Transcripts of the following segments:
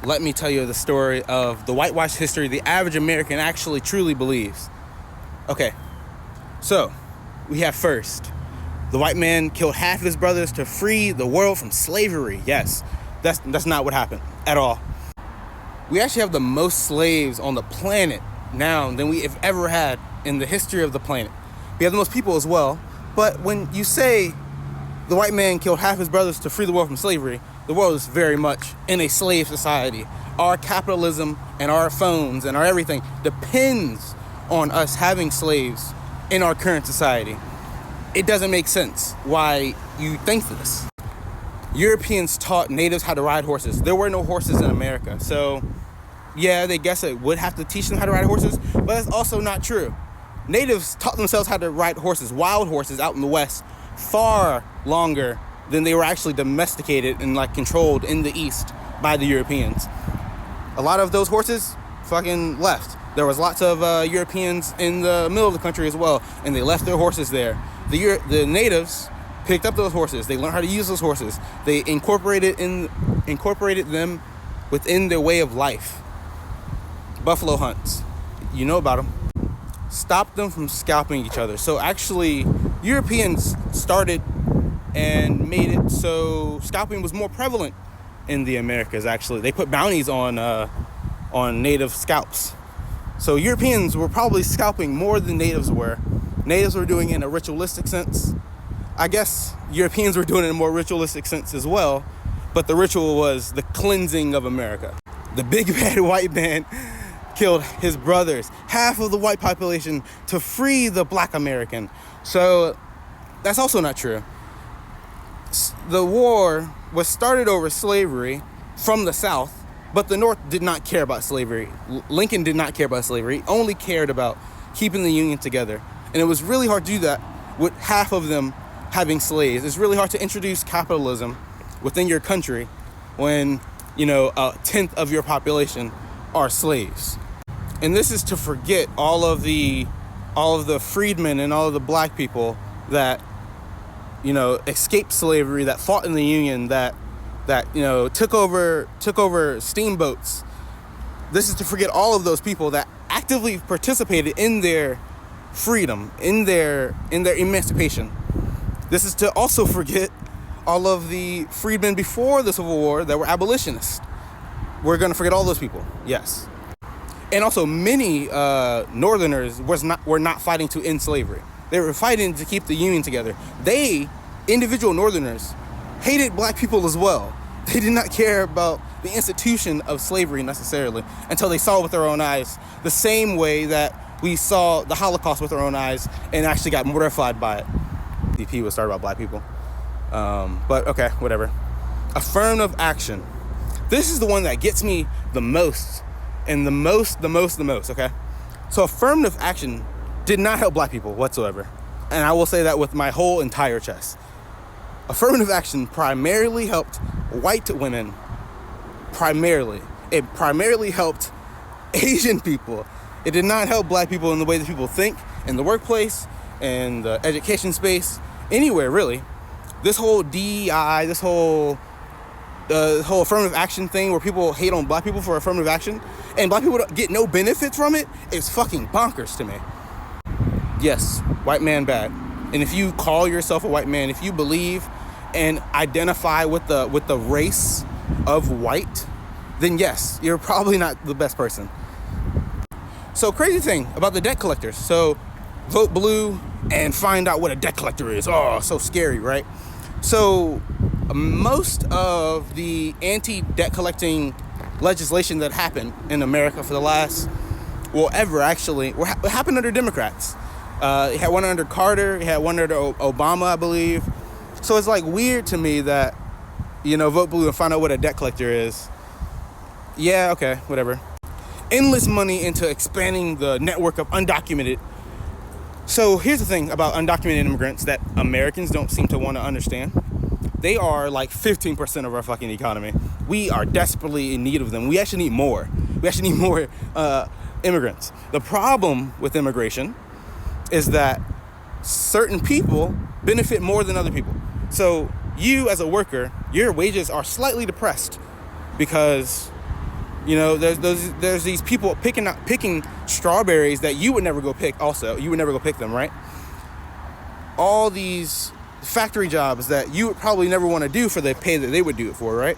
let me tell you the story of the whitewashed history the average American actually truly believes. Okay, so we have first, the white man killed half of his brothers to free the world from slavery. Yes, that's not what happened at all. We actually have the most slaves on the planet now than we have ever had in the history of the planet. We have the most people as well, but when you say the white man killed half his brothers to free the world from slavery, the world is very much in a slave society. Our capitalism and our phones and our everything depends on us having slaves in our current society. It doesn't make sense why you think this. Europeans taught natives how to ride horses. There were no horses in America, so yeah, they guess it would have to teach them how to ride horses, but that's also not true. Natives taught themselves how to ride horses, wild horses out in the West, far longer than they were actually domesticated and controlled in the East by the Europeans. A lot of those horses fucking left. There was lots of Europeans in the middle of the country as well, and they left their horses there. The natives picked up those horses. They learned how to use those horses. They incorporated them within their way of life. Buffalo hunts, you know about them. Stop them from scalping each other. So actually, Europeans started and made it so scalping was more prevalent in the Americas. Actually, they put bounties on native scalps. So Europeans were probably scalping more than natives were. Natives were doing it in a ritualistic sense. I guess Europeans were doing it in a more ritualistic sense as well, but the ritual was the cleansing of America. The big bad white man killed his brothers, half of the white population, to free the black American. So that's also not true. The war was started over slavery from the South, but the North did not care about slavery. Lincoln did not care about slavery. He only cared about keeping the Union together. And it was really hard to do that with half of them having slaves. It's really hard to introduce capitalism within your country when, a tenth of your population are slaves. And this is to forget all of the freedmen and all of the black people that, escaped slavery, that fought in the Union, that took over steamboats. This is to forget all of those people that actively participated in their freedom, in their emancipation. This is to also forget all of the freedmen before the Civil War that were abolitionists. We're going to forget all those people, yes. And also, many Northerners were not fighting to end slavery. They were fighting to keep the Union together. Individual Northerners, hated black people as well. They did not care about the institution of slavery necessarily until they saw it with their own eyes, the same way that we saw the Holocaust with our own eyes and actually got mortified by it. DP was started by black people. But okay, whatever. Affirmative action. This is the one that gets me the most. And the most, okay? So affirmative action did not help black people whatsoever. And I will say that with my whole entire chest. Affirmative action primarily helped white women. Primarily. It primarily helped Asian people. It did not help black people in the way that people think, in the workplace, in the education space, anywhere really. This whole DEI, this whole affirmative action thing where people hate on black people for affirmative action and black people get no benefit from it is fucking bonkers to me. Yes, white man bad. And if you call yourself a white man, if you believe and identify with the race of white, then yes, you're probably not the best person. So crazy thing about the debt collectors. So vote blue and find out what a debt collector is. Oh, so scary, right? So most of the anti-debt collecting legislation that happened in America for the last, it happened under Democrats. It had one under Carter, it had one under Obama, I believe. So it's weird to me that, vote blue and find out what a debt collector is. Yeah, okay, whatever. Endless money into expanding the network of undocumented. So here's the thing about undocumented immigrants that Americans don't seem to want to understand. They are 15% of our fucking economy. We are desperately in need of them. We actually need more. We actually need more immigrants. The problem with immigration is that certain people benefit more than other people. So you as a worker, your wages are slightly depressed because You know, there's these people picking strawberries that you would never go pick. Also, you would never go pick them, right? All these factory jobs that you would probably never want to do for the pay that they would do it for, right?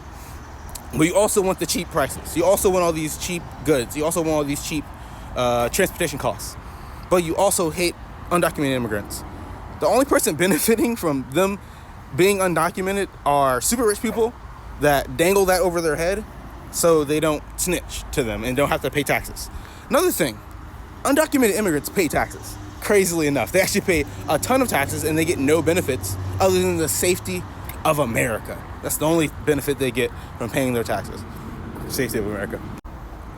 But you also want the cheap prices. You also want all these cheap goods. You also want all these cheap transportation costs. But you also hate undocumented immigrants. The only person benefiting from them being undocumented are super rich people that dangle that over their head so they don't snitch to them and don't have to pay taxes. Another thing, undocumented immigrants pay taxes. Crazily enough, they actually pay a ton of taxes and they get no benefits other than the safety of America. That's the only benefit they get from paying their taxes. Safety of America.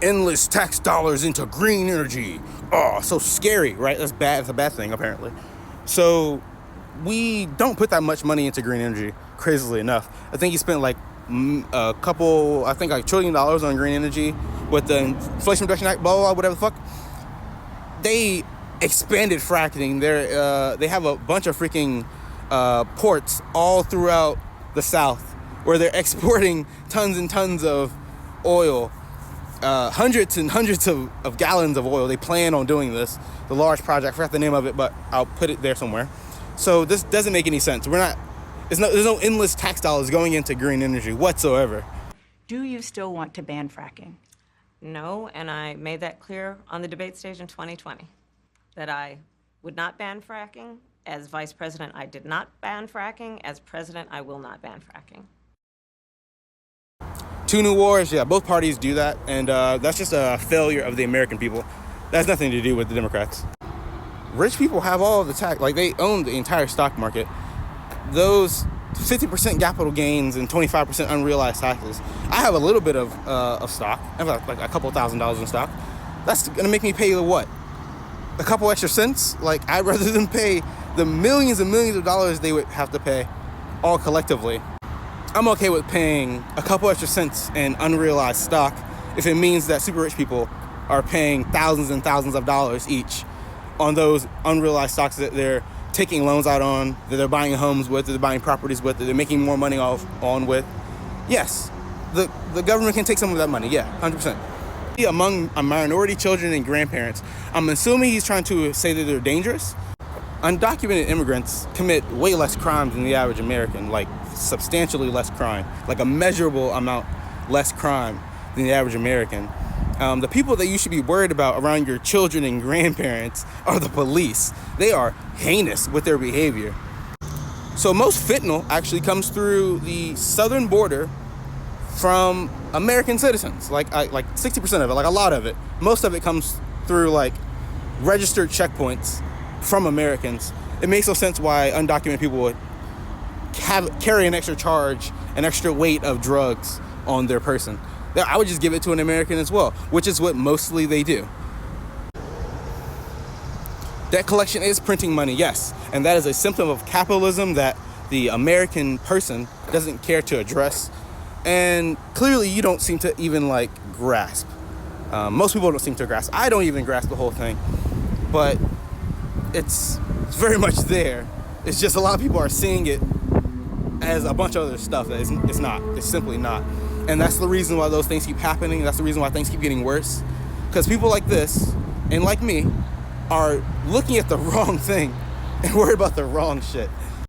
Endless tax dollars into green energy. Oh, so scary, right? That's bad. That's a bad thing, apparently. So we don't put that much money into green energy, crazily enough. I think he spent like like $1 trillion on green energy with the Inflation Reduction Act, blah, blah, blah, whatever the fuck. They expanded fracking. They have a bunch of freaking ports all throughout the South where they're exporting tons and tons of oil, hundreds and hundreds of gallons of oil. They plan on doing this. The large project, I forgot the name of it, but I'll put it there somewhere. So this doesn't make any sense. There's no endless tax dollars going into green energy whatsoever. Do you still want to ban fracking? No, and I made that clear on the debate stage in 2020, that I would not ban fracking. As vice president, I did not ban fracking. As president, I will not ban fracking. Two new wars, yeah, both parties do that, and that's just a failure of the American people. That has nothing to do with the Democrats. Rich people have all the tax, like they own the entire stock market. Those 50% capital gains and 25% unrealized taxes. I have a little bit of stock. I have like a couple $1,000s in stock. That's gonna make me pay what? A couple extra cents? Like, I'd rather than pay the millions and millions of dollars they would have to pay all collectively. I'm okay with paying a couple extra cents in unrealized stock if it means that super rich people are paying thousands and thousands of dollars each on those unrealized stocks that they're taking loans out on, that they're buying homes with, that they're buying properties with, that they're making more money on with. Yes, the government can take some of that money, yeah, 100%. Among minority children and grandparents, I'm assuming he's trying to say that they're dangerous. Undocumented immigrants commit way less crime than the average American, like substantially less crime, like a measurable amount less crime than the average American. The people that you should be worried about around your children and grandparents are the police. They are heinous with their behavior. So most fentanyl actually comes through the southern border from American citizens, like 60% of it, like a lot of it. Most of it comes through like registered checkpoints from Americans. It makes no sense why undocumented people would carry an extra charge, an extra weight of drugs on their person. I would just give it to an American as well, which is what mostly they do. Debt collection is printing money, yes, and that is a symptom of capitalism that the American person doesn't care to address, and clearly you don't seem to even like grasp. Most people don't seem to grasp. I don't even grasp the whole thing, but it's very much there. It's just a lot of people are seeing it as a bunch of other stuff that it's not. It's simply not. And that's the reason why those things keep happening. That's the reason why things keep getting worse. Because people like this, and like me, are looking at the wrong thing and worried about the wrong shit.